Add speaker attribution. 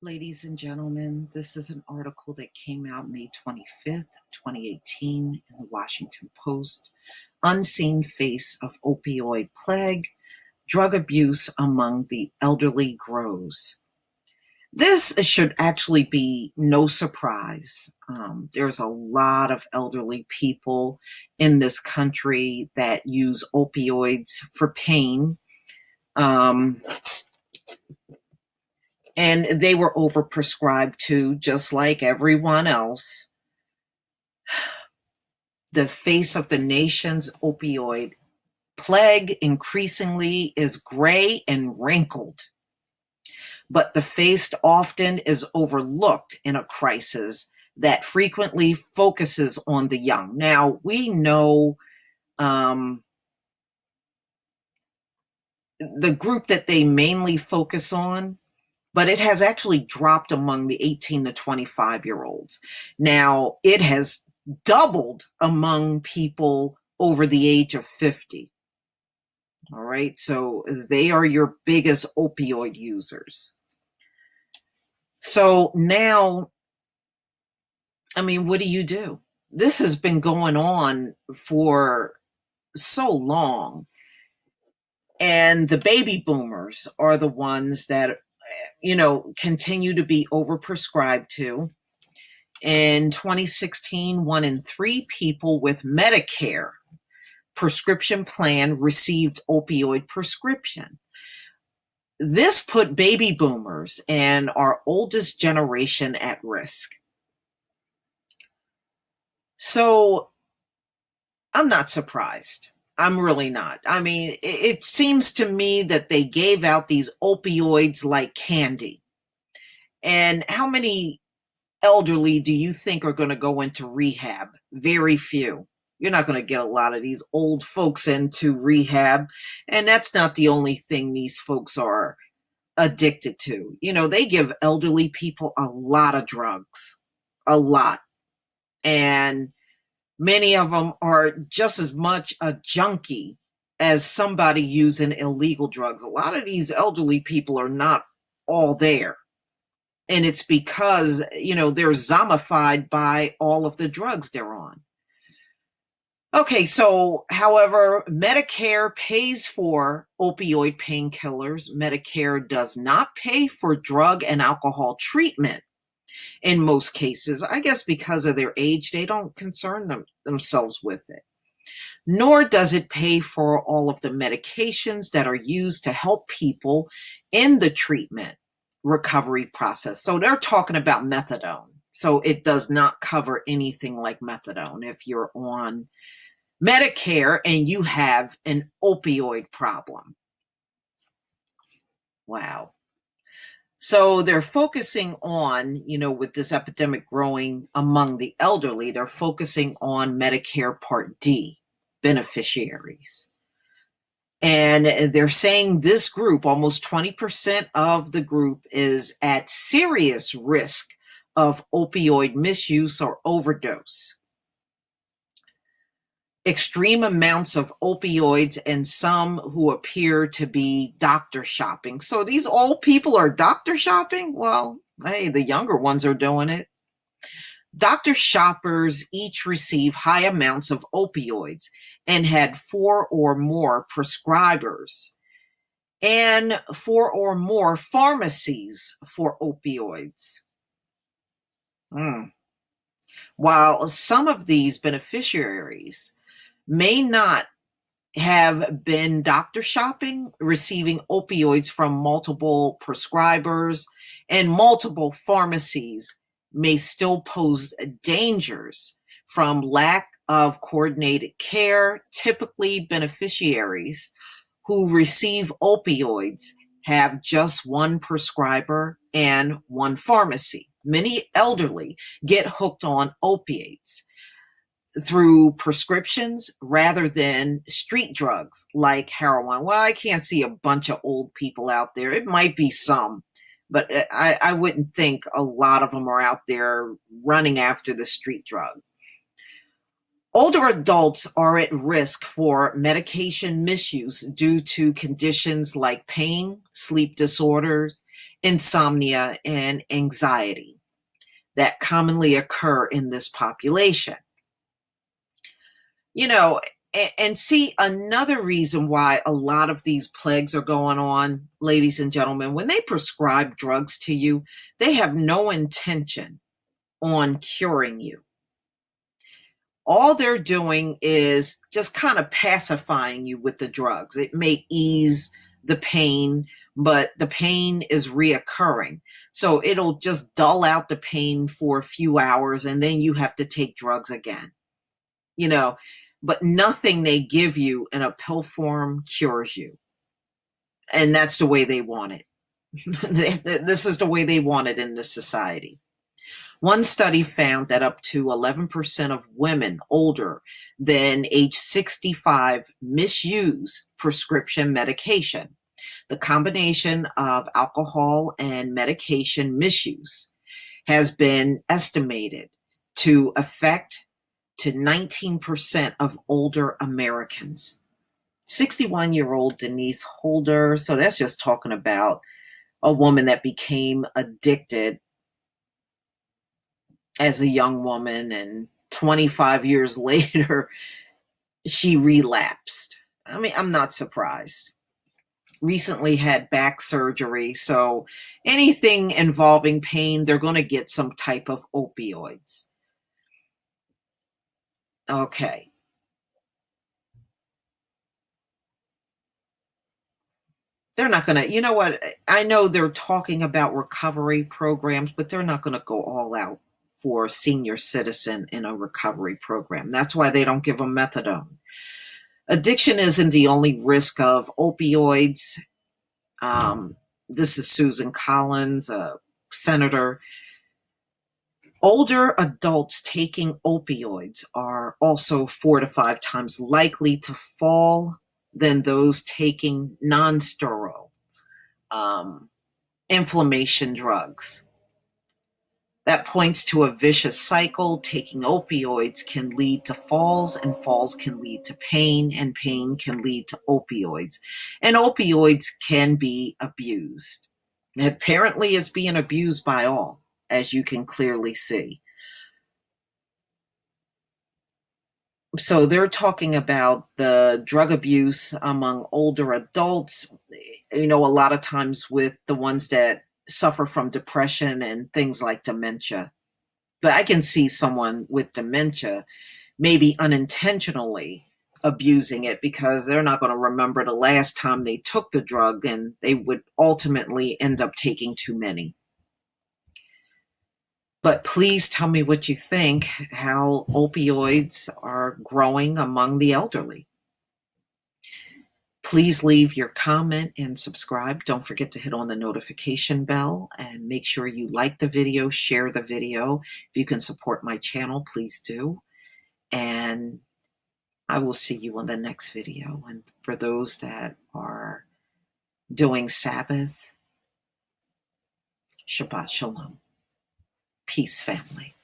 Speaker 1: Ladies and gentlemen, this is an article that came out May 25th, 2018 in the Washington Post. Unseen Face of Opioid Plague, Drug Abuse Among the Elderly Grows. This should actually be no surprise. There's a lot of elderly people in this country that use opioids for pain. And they were overprescribed too, just like everyone else. The face of the nation's opioid plague increasingly is gray and wrinkled, but the face often is overlooked in a crisis that frequently focuses on the young. Now, we know the group that they mainly focus on, but it has actually dropped among the 18 to 25-year-olds. Now, it has doubled among people over the age of 50. All right, so they are your biggest opioid users. So now, what do you do? This has been going on for so long. And the baby boomers are the ones that continue to be overprescribed to. In 2016, 1 in 3 people with Medicare prescription plan received opioid prescription. This put baby boomers and our oldest generation at risk. So I'm not surprised. I'm really not. It seems to me that they gave out these opioids like candy. And how many elderly do you think are going to go into rehab? Very few. You're not going to get a lot of these old folks into rehab. And that's not the only thing these folks are addicted to. They give elderly people a lot of drugs, a lot. And many of them are just as much a junkie as somebody using illegal drugs. A lot of these elderly people are not all there. And it's because, they're zombified by all of the drugs they're on. Okay, so, however, Medicare pays for opioid painkillers. Medicare does not pay for drug and alcohol treatment in most cases. I guess because of their age, they don't concern themselves with it. Nor does it pay for all of the medications that are used to help people in the treatment recovery process. So they're talking about methadone. So it does not cover anything like methadone if you're on Medicare and you have an opioid problem. Wow. So they're focusing on, with this epidemic growing among the elderly, they're focusing on Medicare Part D beneficiaries. And they're saying this group, almost 20% of the group, is at serious risk of opioid misuse or overdose. Extreme amounts of opioids, and some who appear to be doctor shopping. So these old people are doctor shopping? Well, hey, the younger ones are doing it. Doctor shoppers each receive high amounts of opioids and had 4 or more prescribers and 4 or more pharmacies for opioids. While some of these beneficiaries may not have been doctor shopping, receiving opioids from multiple prescribers and multiple pharmacies may still pose dangers from lack of coordinated care. Typically, beneficiaries who receive opioids have just one prescriber and one pharmacy. Many elderly get hooked on opiates through prescriptions rather than street drugs like heroin. Well, I can't see a bunch of old people out there. It might be some, but I wouldn't think a lot of them are out there running after the street drug. Older adults are at risk for medication misuse due to conditions like pain, sleep disorders, insomnia, and anxiety that commonly occur in this population. You know, and see, another reason why a lot of these plagues are going on, ladies and gentlemen, when they prescribe drugs to you, they have no intention on curing you. All they're doing is just kind of pacifying you with the drugs. It may ease the pain, but the pain is reoccurring. So it'll just dull out the pain for a few hours, and then you have to take drugs again. You know, but nothing they give you in a pill form cures you. And that's the way they want it. This is the way they want it in this society. One study found that up to 11% of women older than age 65 misuse prescription medication. The combination of alcohol and medication misuse has been estimated to affect to 19% of older Americans. 61-year-old Denise Holder, so that's just talking about a woman that became addicted as a young woman, and 25 years later, she relapsed. I mean, I'm not surprised. Recently had back surgery, so anything involving pain, they're going to get some type of opioids. Okay. They're not going to, you know what? I know they're talking about recovery programs, but they're not going to go all out for a senior citizen in a recovery program. That's why they don't give them methadone. Addiction isn't the only risk of opioids. This is Susan Collins, a senator. Older adults taking opioids are also 4 to 5 times likely to fall than those taking non-steroidal inflammation drugs. That points to a vicious cycle. Taking opioids can lead to falls, and falls can lead to pain, and pain can lead to opioids. And opioids can be abused. Apparently, it's being abused by all, as you can clearly see. So they're talking about the drug abuse among older adults, a lot of times with the ones that suffer from depression and things like dementia. But I can see someone with dementia maybe unintentionally abusing it because they're not going to remember the last time they took the drug, and they would ultimately end up taking too many. But please tell me what you think, how opioids are growing among the elderly. Please leave your comment and subscribe. Don't forget to hit on the notification bell and make sure you like the video, share the video. If you can support my channel, please do. And I will see you on the next video. And for those that are doing Sabbath, Shabbat Shalom. Peace, family.